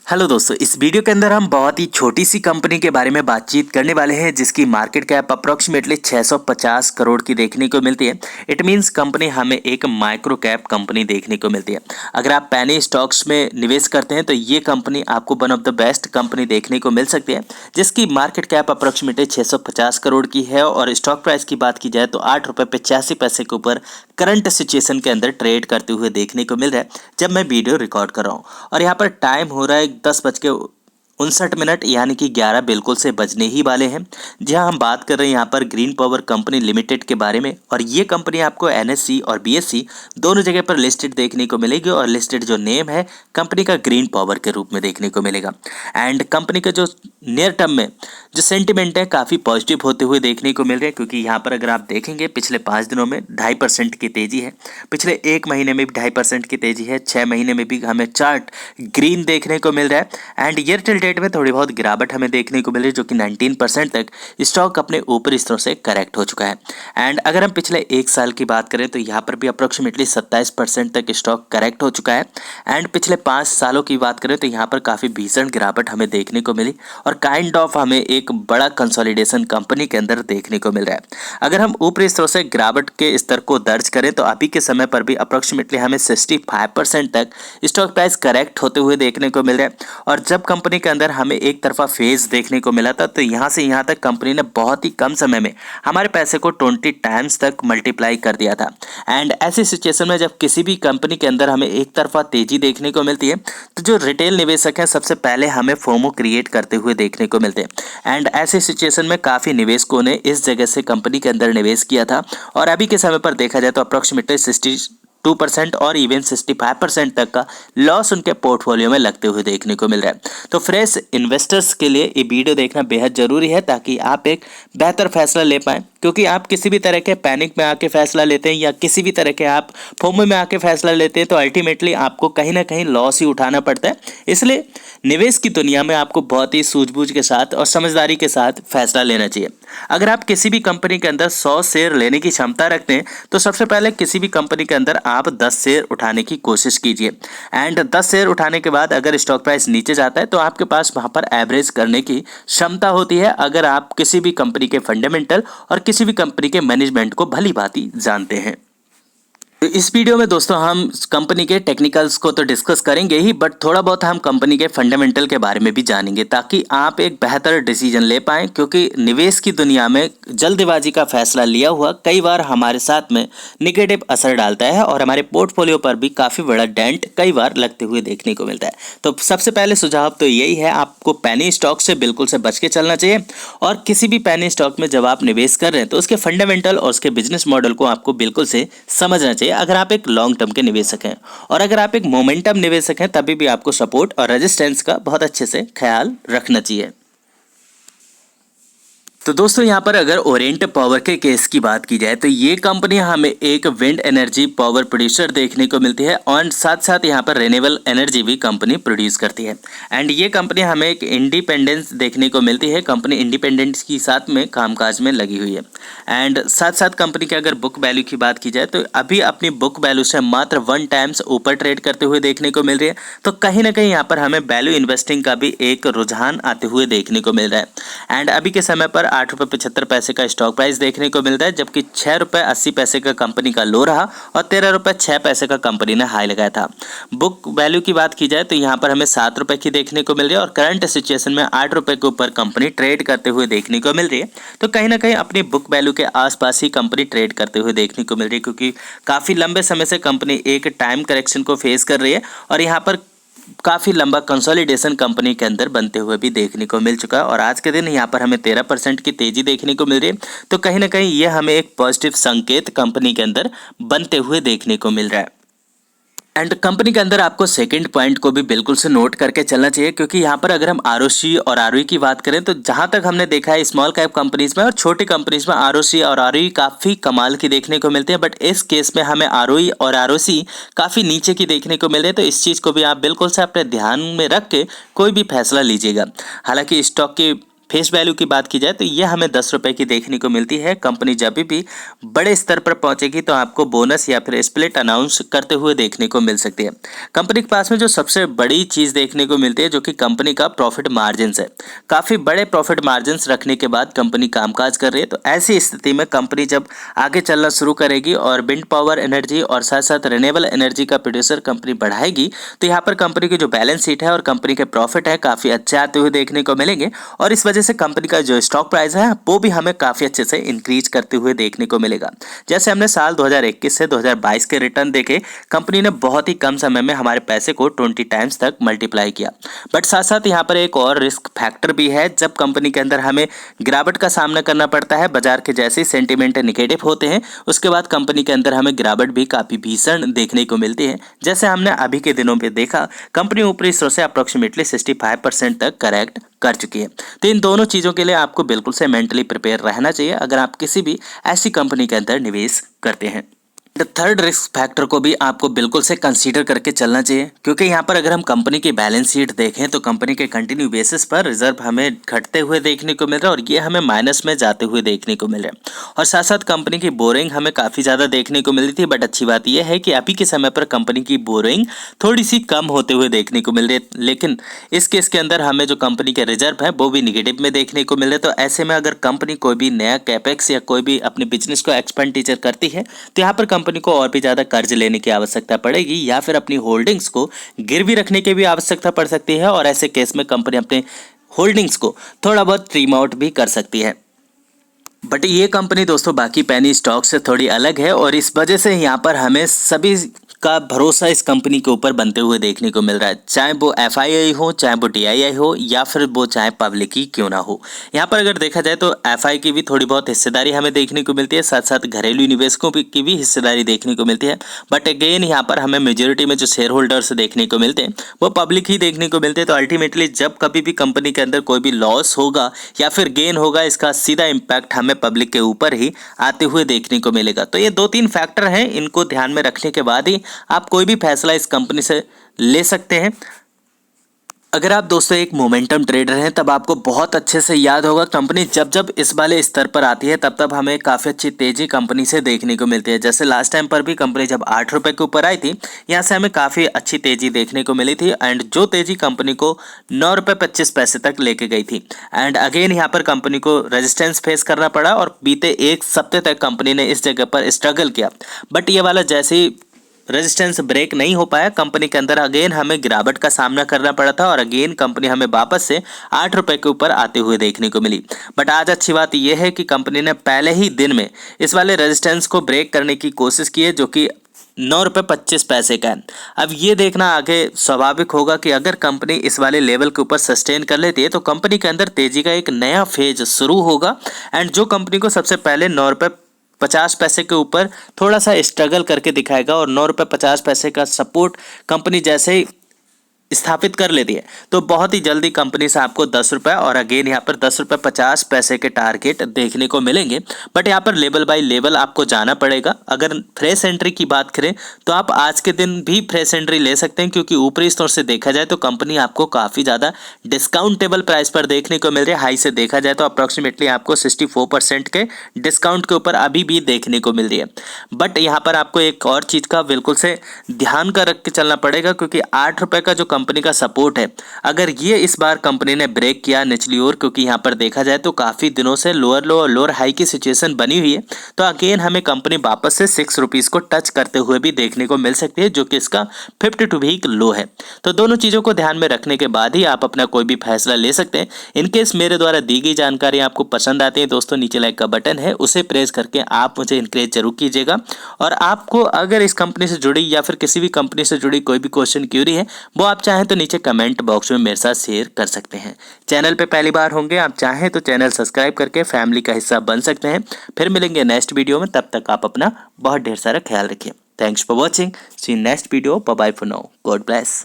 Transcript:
Hello दोस्तों, इस video के अंदर हम बहुत ही छोटी सी कंपनी के बारे में बातचीत करने वाले हैं जिसकी मार्केट कैप अप्रोक्सीमेटली 650 करोड़ की देखने को मिलती है। इट मींस कंपनी हमें एक माइक्रो कैप कंपनी देखने को मिलती है। अगर आप पैनी स्टॉक्स में निवेश करते हैं तो ये कंपनी आपको one of the best company देखने को मिल सकती है जिसकी मार्केट कैप अप्रोक्सीमेटली 650 करोड़ की है और स्टॉक प्राइस की बात की जाए तो 8 रुपये 85 पैसे के ऊपर करंट सिचुएशन के अंदर ट्रेड करते हुए देखने को मिल रहा है जब मैं वीडियो रिकॉर्ड कर रहा हूँ। और यहाँ पर टाइम हो रहा है 10:59 यानी कि 11 बिल्कुल से बजने ही वाले हैं। जहां हम बात कर रहे हैं यहाँ पर ग्रीन पावर कंपनी लिमिटेड के बारे में और ये कंपनी आपको एनएससी और बीएससी दोनों जगह पर लिस्टेड देखने को मिलेगी और लिस्टेड जो नेम है कंपनी का ग्रीन पावर के रूप में देखने को मिलेगा। एंड कंपनी का जो नियर टर्म में जो सेंटिमेंट है काफ़ी पॉजिटिव होते हुए देखने को मिल रहे हैं क्योंकि यहाँ पर अगर आप देखेंगे पिछले 5 दिनों में 2.5% की तेज़ी है, पिछले 1 महीने में भी 2.5% की तेज़ी है, 6 महीने में भी हमें चार्ट ग्रीन देखने को मिल रहा है एंड ईयर टिल डेट में थोड़ी बहुत गिरावट हमें देखने को मिल रही है जो कि 19% तक स्टॉक अपने ऊपरी स्तरों से करेक्ट हो चुका है। एंड अगर हम पिछले 1 साल की बात करें तो यहाँ पर भी अप्रोक्सीमेटली 27% तक स्टॉक करेक्ट हो चुका है एंड पिछले 5 सालों की बात करें तो यहाँ पर काफ़ी भीषण गिरावट हमें देखने को मिली और काइंड ऑफ हमें एक बड़ा कंसोलिडेशन कंपनी के अंदर देखने को मिल रहा है। अगर हम ऊपरी स्तरों से गिरावट के स्तर को दर्ज करें तो अभी के समय पर भी अप्रोक्सीमेटली हमें 65% तक स्टॉक प्राइस करेक्ट होते हुए देखने को मिल रहा है। और जब कंपनी के अंदर हमें एक तरफा फेज देखने को मिला था तो यहाँ से यहाँ तक कंपनी ने बहुत ही कम समय में हमारे पैसे को 20 टाइम्स तक मल्टीप्लाई कर दिया था। एंड ऐसी सिचुएशन में जब किसी भी कंपनी के अंदर हमें एक तरफा तेजी देखने को मिलती है तो जो रिटेल निवेशक हैं सबसे पहले हमें फोमो क्रिएट करते हुए देखने को मिलते हैं। एंड ऐसे सिचुएशन में काफ़ी निवेशकों ने इस जगह से कंपनी के अंदर निवेश किया था और अभी के समय पर देखा जाए तो अप्रोक्सीमेटली 2% और इवन 65% तक का लॉस उनके पोर्टफोलियो में लगते हुए देखने को मिल रहा है। तो फ्रेश इन्वेस्टर्स के लिए ये वीडियो देखना बेहद जरूरी है ताकि आप एक बेहतर फैसला ले पाएं क्योंकि आप किसी भी तरह के पैनिक में आके फैसला लेते हैं या किसी भी तरह के आप फोमो में आके फैसला लेते हैं तो अल्टीमेटली आपको कहीं ना कहीं लॉस ही उठाना पड़ता है। इसलिए निवेश की दुनिया में आपको बहुत ही सूझबूझ के साथ और समझदारी के साथ फैसला लेना चाहिए। अगर आप किसी भी कंपनी के अंदर 100 शेयर लेने की क्षमता रखते हैं तो सबसे पहले किसी भी कंपनी के अंदर आप 10 शेयर उठाने की कोशिश कीजिए एंड 10 शेयर उठाने के बाद अगर स्टॉक प्राइस नीचे जाता है तो आपके पास वहां पर एवरेज करने की क्षमता होती है अगर आप किसी भी कंपनी के फंडामेंटल और किसी भी कंपनी के मैनेजमेंट को भली भांति जानते हैं। तो इस वीडियो में दोस्तों हम कंपनी के टेक्निकल्स को तो डिस्कस करेंगे ही बट थोड़ा बहुत हम कंपनी के फंडामेंटल के बारे में भी जानेंगे ताकि आप एक बेहतर डिसीजन ले पाएं क्योंकि निवेश की दुनिया में जल्दबाजी का फैसला लिया हुआ कई बार हमारे साथ में निगेटिव असर डालता है और हमारे पोर्टफोलियो पर भी काफ़ी बड़ा डेंट कई बार लगते हुए देखने को मिलता है। तो सबसे पहले सुझाव तो यही है, आपको पैनी स्टॉक से बिल्कुल से बच के चलना चाहिए और किसी भी पैनी स्टॉक में जब आप निवेश कर रहे हैं तो उसके फंडामेंटल और उसके बिजनेस मॉडल को आपको बिल्कुल से समझना चाहिए अगर आप एक लॉन्ग टर्म के निवेशक हैं। और अगर आप एक मोमेंटम निवेशक हैं तभी भी आपको सपोर्ट और रेजिस्टेंस का बहुत अच्छे से ख्याल रखना चाहिए। तो दोस्तों यहाँ पर अगर ओरिएंट पावर के केस की बात की जाए तो ये कंपनी हमें एक विंड एनर्जी पावर प्रोड्यूसर देखने को मिलती है और साथ साथ यहाँ पर रिन्यूएबल एनर्जी भी कंपनी प्रोड्यूस करती है। एंड ये कंपनी हमें एक इंडिपेंडेंस देखने को मिलती है, कंपनी इंडिपेंडेंस की साथ में कामकाज में लगी हुई है। एंड साथ साथ कंपनी की अगर बुक वैल्यू की बात की जाए तो अभी अपनी बुक वैल्यू से मात्र 1 टाइम्स ऊपर ट्रेड करते हुए देखने को मिल रही है। तो कहीं ना कहीं यहाँ पर हमें वैल्यू इन्वेस्टिंग का भी एक रुझान आते हुए देखने को मिल रहा है। एंड अभी के समय पर 8 रुपये 75 पैसे का स्टॉक प्राइस देखने को मिलता है जबकि 6 रुपये 80 पैसे का कंपनी का लो रहा और 13 रुपये 6 पैसे का कंपनी ने हाई लगाया था। बुक वैल्यू की बात की जाए तो यहाँ पर हमें 7 रुपये की देखने को मिल रही है और करंट सिचुएशन में 8 रुपये के ऊपर कंपनी ट्रेड करते हुए देखने को मिल रही है। तो कहीं ना कहीं अपनी बुक वैल्यू के आसपास ही कंपनी ट्रेड करते हुए देखने को मिल रही है क्योंकि काफ़ी लंबे समय से कंपनी एक टाइम करेक्शन को फेस कर रही है और यहाँ पर काफ़ी लंबा कंसोलिडेशन कंपनी के अंदर बनते हुए भी देखने को मिल चुका है और आज के दिन यहाँ पर हमें 13% की तेजी देखने को मिल रही है। तो कहीं ना कहीं ये हमें एक पॉजिटिव संकेत कंपनी के अंदर बनते हुए देखने को मिल रहा है। एंड कंपनी के अंदर आपको सेकंड पॉइंट को भी बिल्कुल से नोट करके चलना चाहिए क्योंकि यहाँ पर अगर हम आरओसी और आरओई की बात करें तो जहाँ तक हमने देखा है स्मॉल कैप कंपनीज में और छोटी कंपनीज में आरओसी और आरओई काफ़ी कमाल की देखने को मिलती है बट इस केस में हमें आरओई और आरओसी काफ़ी नीचे की देखने को मिल रही है। तो इस चीज़ को भी आप बिल्कुल से अपने ध्यान में रख के कोई भी फैसला लीजिएगा। हालांकि स्टॉक की फेस वैल्यू की बात की जाए तो ये हमें 10 रुपए की देखने को मिलती है। कंपनी जब भी बड़े स्तर पर पहुंचेगी तो आपको बोनस या फिर स्प्लिट अनाउंस करते हुए देखने को मिल सकती है। कंपनी के पास में जो सबसे बड़ी चीज देखने को मिलती है जो कि कंपनी का प्रॉफिट मार्जिन है। काफी बड़े प्रॉफिट मार्जिन रखने के बाद कंपनी कामकाज कर रही है। तो ऐसी स्थिति में कंपनी जब आगे चलना शुरू करेगी और विंड पावर एनर्जी और साथ साथ रिन्यूएबल एनर्जी का प्रोड्यूसर कंपनी बढ़ाएगी तो यहाँ पर कंपनी की जो बैलेंस शीट है और कंपनी के प्रॉफिट है काफी अच्छे आते हुए देखने को मिलेंगे और इस वजह से कंपनी का जो स्टॉक प्राइस है वो भी हमें काफी अच्छे से इंक्रीज करते हुए देखने को मिलेगा। जैसे हमने साल 2021 से 2022 के रिटर्न देखे, कंपनी ने बहुत ही कम समय में हमारे पैसे को 20 टाइम्स तक मल्टीप्लाई किया। बट साथ साथ यहाँ पर एक और रिस्क फैक्टर भी है। जब कंपनी के अंदर हमें गिरावट का सामना करना पड़ता है, बाजार के जैसे सेंटीमेंट नेगेटिव होते हैं, उसके बाद कंपनी के अंदर हमें गिरावट भी काफी भीषण देखने को मिलती है। जैसे हमने अभी के दिनों पे देखा, कंपनी ऊपरी स्तर से अप्रोक्सीमेटली 65% तक करेक्ट कर चुकी है। तो इन दोनों चीजों के लिए आपको बिल्कुल से मेंटली प्रिपेयर रहना चाहिए अगर आप किसी भी ऐसी कंपनी के अंदर निवेश करते हैं। थर्ड रिस्क फैक्टर को भी आपको बिल्कुल से कंसीडर करके चलना चाहिए, क्योंकि यहाँ पर अगर हम कंपनी की बैलेंस शीट देखें तो कंपनी के कंटिन्यू बेसिस पर रिजर्व हमें घटते हुए देखने को मिल रहा है और ये हमें माइनस में जाते हुए देखने को मिल रहा है। और साथ साथ कंपनी की बोरिंग हमें काफ़ी ज़्यादा देखने को मिली थी, बट अच्छी बात यह है कि अभी के समय पर कंपनी की बोरिंग थोड़ी सी कम होते हुए देखने को मिल रही है। लेकिन इस केस के अंदर हमें जो कंपनी के रिजर्व है वो भी निगेटिव में देखने को मिल रहे। तो ऐसे में अगर कंपनी कोई भी नया कैपेक्स या कोई भी अपने बिजनेस को एक्सपेंडिचर करती है तो यहाँ पर कंपनी को और भी ज़्यादा कर्ज लेने की आवश्यकता पड़ेगी या फिर अपनी होल्डिंग्स को गिरवी रखने की भी आवश्यकता पड़ सकती है और ऐसे केस में कंपनी अपने होल्डिंग्स को थोड़ा बहुत ट्रिम आउट भी कर सकती है। बट ये कंपनी दोस्तों बाकी पेनी स्टॉक से थोड़ी अलग है और इस वजह से यहाँ पर हमें सभी का भरोसा इस कंपनी के ऊपर बनते हुए देखने को मिल रहा है, चाहे वो FII हो, चाहे वो DII हो या फिर वो चाहे पब्लिक ही क्यों ना हो। यहाँ पर अगर देखा जाए तो FI की भी थोड़ी बहुत हिस्सेदारी हमें देखने को मिलती है, साथ साथ घरेलू निवेशकों की भी हिस्सेदारी देखने को मिलती है। बट अगेन यहाँ पर हमें मेजोरिटी में जो शेयर होल्डर्स देखने को मिलते हैं वो पब्लिक ही देखने को मिलते हैं। तो अल्टीमेटली जब कभी भी कंपनी के अंदर कोई भी लॉस होगा या फिर गेन होगा, इसका सीधा इम्पैक्ट हमें पब्लिक के ऊपर ही आते हुए देखने को मिलेगा। तो ये 2-3 फैक्टर हैं, इनको ध्यान में रखने के बाद ही आप कोई भी फैसला इस कंपनी से ले सकते हैं। अगर आप दोस्तों एक मोमेंटम ट्रेडर हैं तब आपको बहुत अच्छे से याद होगा, कंपनी जब जब इस वाले स्तर पर आती है तब तब हमें काफ़ी अच्छी तेज़ी कंपनी से देखने को मिलती है। जैसे लास्ट टाइम पर भी कंपनी जब 8 रुपये के ऊपर आई थी, यहाँ से हमें काफ़ी अच्छी तेज़ी देखने को मिली थी एंड जो तेज़ी कंपनी को 9 रुपये 25 पैसे तक लेके गई थी। एंड अगेन यहाँ पर कंपनी को रेजिस्टेंस फेस करना पड़ा और बीते एक सप्ताह तक कंपनी ने इस जगह पर स्ट्रगल किया। बट ये वाला जैसे ही रेजिस्टेंस ब्रेक नहीं हो पाया, कंपनी के अंदर अगेन हमें गिरावट का सामना करना पड़ा था और अगेन कंपनी हमें वापस से 8 रुपये के ऊपर आते हुए देखने को मिली। बट आज अच्छी बात यह है कि कंपनी ने पहले ही दिन में इस वाले रेजिस्टेंस को ब्रेक करने की कोशिश की है, जो कि 9 रुपये 25 पैसे का है। अब ये देखना आगे स्वाभाविक होगा कि अगर कंपनी इस वाले लेवल के ऊपर सस्टेन कर लेती है तो कंपनी के अंदर तेजी का एक नया फेज शुरू होगा एंड जो कंपनी को सबसे पहले 9 रुपये 50 पैसे के ऊपर थोड़ा सा स्ट्रगल करके दिखाएगा और 9 रुपये 50 पैसे का सपोर्ट कंपनी जैसे ही स्थापित कर लेती है तो बहुत ही जल्दी कंपनी से आपको 10 रुपये और अगेन यहाँ पर 10 रुपये 50 पैसे के टारगेट देखने को मिलेंगे। बट यहाँ पर लेवल बाय लेवल आपको जाना पड़ेगा। अगर फ्रेश एंट्री की बात करें तो आप आज के दिन भी फ्रेश एंट्री ले सकते हैं, क्योंकि ऊपरी स्तर से देखा जाए तो कंपनी आपको काफ़ी ज़्यादा डिस्काउंटेबल प्राइस पर देखने को मिल रही है। हाई से देखा जाए तो अप्रॉक्सीमेटली आपको 64% के डिस्काउंट के ऊपर अभी भी देखने को मिल रही है। बट यहाँ पर आपको एक और चीज़ का बिल्कुल से ध्यान का रख के चलना पड़ेगा, क्योंकि 8 रुपये का जो कंपनी का सपोर्ट है, अगर ये इस बार कंपनी ने ब्रेक किया निचली ओर, क्योंकि यहाँ पर देखा जाए तो काफ़ी दिनों से लोअर लो और लोअर हाई की सिचुएशन बनी हुई है, तो अगेन हमें कंपनी वापस से 6 रुपीज़ को टच करते हुए भी देखने को मिल सकती है, जो कि इसका 52 वीक लो है। तो दोनों चीज़ों को ध्यान में रखने के बाद ही आप अपना कोई भी फैसला ले सकते हैं। इनकेस मेरे द्वारा दी गई जानकारी आपको पसंद आती है दोस्तों, नीचे लाइक का बटन है उसे प्रेस करके आप मुझे इनकरेज जरूर कीजिएगा। और आपको अगर इस कंपनी से जुड़ी या फिर किसी भी कंपनी से जुड़ी कोई भी क्वेश्चन क्यूरी है वो आप चाहें तो नीचे कमेंट बॉक्स में मेरे साथ शेयर कर सकते हैं। चैनल पे पहली बार होंगे, आप चाहें तो चैनल सब्सक्राइब करके फैमिली का हिस्सा बन सकते हैं। फिर मिलेंगे नेक्स्ट वीडियो में, तब तक आप अपना बहुत ढेर सारा ख्याल रखिए। Thanks for watching, see next video, bye bye for now, god bless.